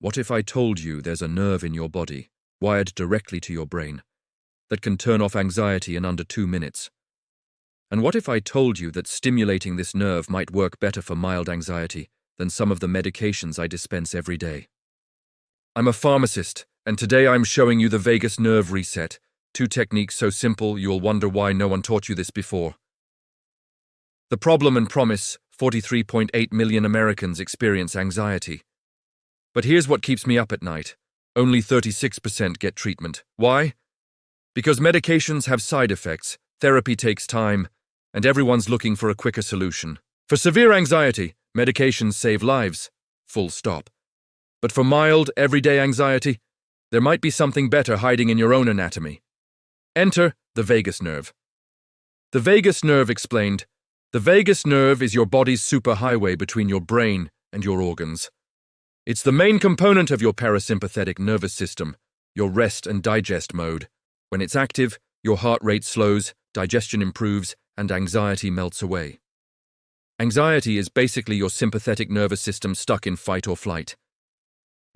What if I told you there's a nerve in your body, wired directly to your brain, that can turn off anxiety in under 2 minutes? And what if I told you that stimulating this nerve might work better for mild anxiety than some of the medications I dispense every day? I'm a pharmacist, and today I'm showing you the vagus nerve reset, 2 techniques so simple you'll wonder why no one taught you this before. The problem and promise: 43.8 million Americans experience anxiety. But here's what keeps me up at night. Only 36% get treatment. Why? Because medications have side effects, therapy takes time, and everyone's looking for a quicker solution. For severe anxiety, medications save lives. Full stop. But for mild, everyday anxiety, there might be something better hiding in your own anatomy. Enter the vagus nerve. The vagus nerve explained. The vagus nerve is your body's superhighway between your brain and your organs. It's the main component of your parasympathetic nervous system, your rest and digest mode. When it's active, your heart rate slows, digestion improves, and anxiety melts away. Anxiety is basically your sympathetic nervous system stuck in fight or flight.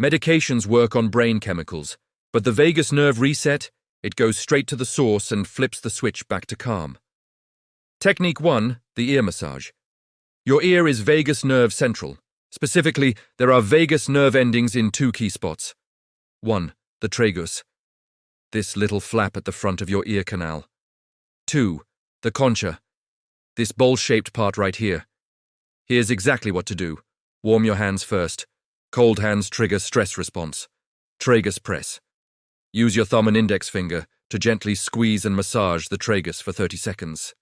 Medications work on brain chemicals, but the vagus nerve reset, it goes straight to the source and flips the switch back to calm. Technique 1, the ear massage. Your ear is vagus nerve central. Specifically, there are vagus nerve endings in 2 key spots. 1, the tragus, this little flap at the front of your ear canal. 2, the concha, this bowl-shaped part right here. Here's exactly what to do. Warm your hands first. Cold hands trigger stress response. Tragus press. Use your thumb and index finger to gently squeeze and massage the tragus for 30 seconds.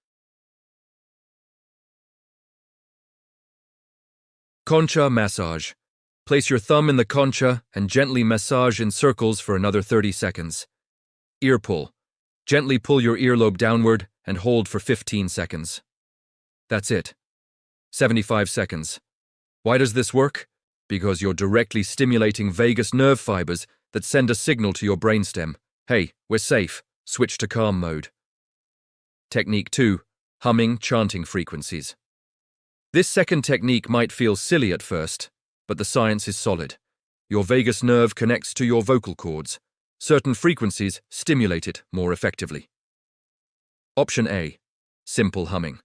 Concha massage. Place your thumb in the concha and gently massage in circles for another 30 seconds. Ear pull. Gently pull your earlobe downward and hold for 15 seconds. That's it. 75 seconds. Why does this work? Because you're directly stimulating vagus nerve fibers that send a signal to your brainstem. Hey, we're safe. Switch to calm mode. Technique 2, humming, chanting frequencies. This second technique might feel silly at first, but the science is solid. Your vagus nerve connects to your vocal cords. Certain frequencies stimulate it more effectively. Option A, simple humming.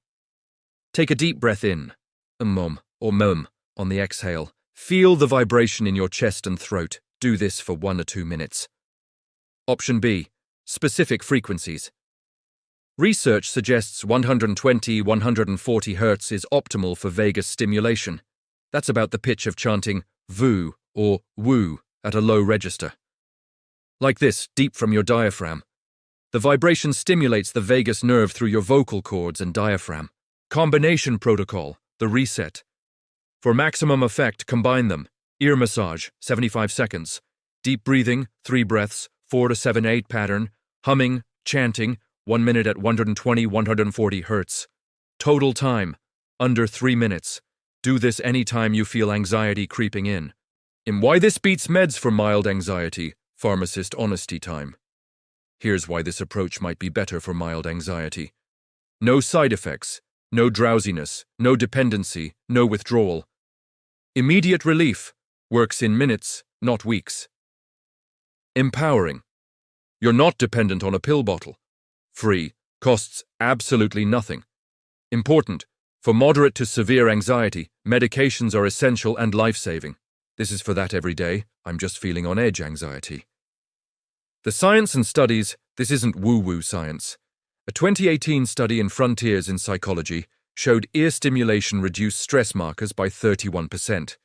Take a deep breath in, mum or mum on the exhale. Feel the vibration in your chest and throat. Do this for 1 or 2 minutes. Option B, specific frequencies. Research suggests 120-140 Hz is optimal for vagus stimulation. That's about the pitch of chanting VOO or woo at a low register. Like this, deep from your diaphragm. The vibration stimulates the vagus nerve through your vocal cords and diaphragm. Combination protocol, the reset. For maximum effect, combine them. Ear massage, 75 seconds. Deep breathing, 3 breaths, 4 to 7, 8 pattern. Humming, chanting, 1 minute at 120-140 Hz. Total time, under 3 minutes. Do this anytime you feel anxiety creeping in. In Why This Beats Meds for Mild Anxiety, Pharmacist Honesty Time. Here's why this approach might be better for mild anxiety. No side effects, no drowsiness, no dependency, no withdrawal. Immediate relief, works in minutes, not weeks. Empowering. You're not dependent on a pill bottle. Free, costs absolutely nothing. Important, for moderate to severe anxiety, medications are essential and life-saving. This is for that everyday, I'm just feeling on edge anxiety. The science and studies, this isn't woo-woo science. A 2018 study in Frontiers in Psychology showed ear stimulation reduced stress markers by 31%.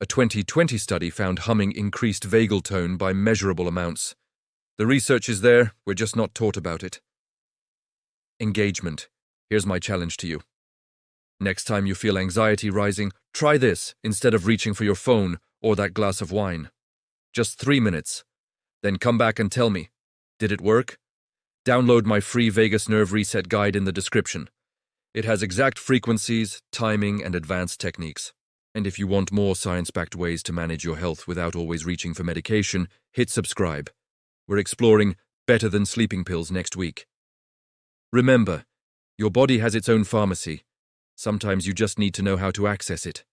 A 2020 study found humming increased vagal tone by measurable amounts. The research is there, we're just not taught about it. Engagement. Here's my challenge to you. Next time you feel anxiety rising, try this instead of reaching for your phone or that glass of wine. Just 3 minutes. Then come back and tell me, did it work? Download my free vagus nerve reset guide in the description. It has exact frequencies, timing, and advanced techniques. And if you want more science-backed ways to manage your health without always reaching for medication, hit subscribe. We're exploring better than sleeping pills next week. Remember, your body has its own pharmacy. Sometimes you just need to know how to access it.